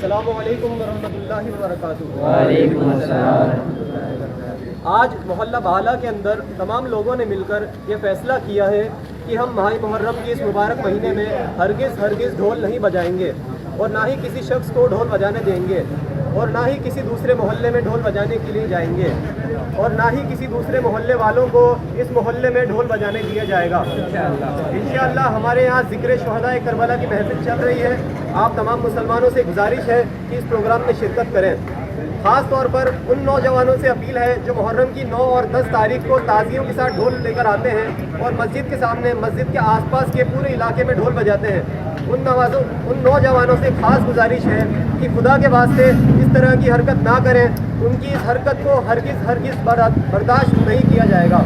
अस्सलामु अलैकुम वरहमतुल्लाहि वबरकातुहू। वालेकुम अस्सलाम। आज मोहल्ला बाला के अंदर तमाम लोगों ने मिलकर ये फ़ैसला किया है कि हम माह मुहर्रम के इस मुबारक महीने में हरगिज़ ढोल नहीं बजाएंगे और ना ही किसी शख्स को ढोल बजाने देंगे और ना ही किसी दूसरे मोहल्ले में ढोल बजाने के लिए जाएंगे और ना ही किसी दूसरे मोहल्ले वालों को इस मोहल्ले में ढोल बजाने दिया जाएगा। इंशाअल्लाह हमारे यहाँ ज़िक्र शुहदाए करबला की महफिल चल रही है। आप तमाम मुसलमानों से गुजारिश है कि इस प्रोग्राम में शिरकत करें। ख़ास तौर पर उन नौजवानों से अपील है जो मुहर्रम की 9 और 10 तारीख को ताज़ियों के साथ ढोल लेकर आते हैं और मस्जिद के सामने, मस्जिद के आसपास के पूरे इलाके में ढोल बजाते हैं। उन नौजवानों से ख़ास गुजारिश है कि खुदा के वास्ते इस तरह की हरकत ना करें। उनकी इस हरकत को हरगिज़ बर्दाश्त नहीं किया जाएगा।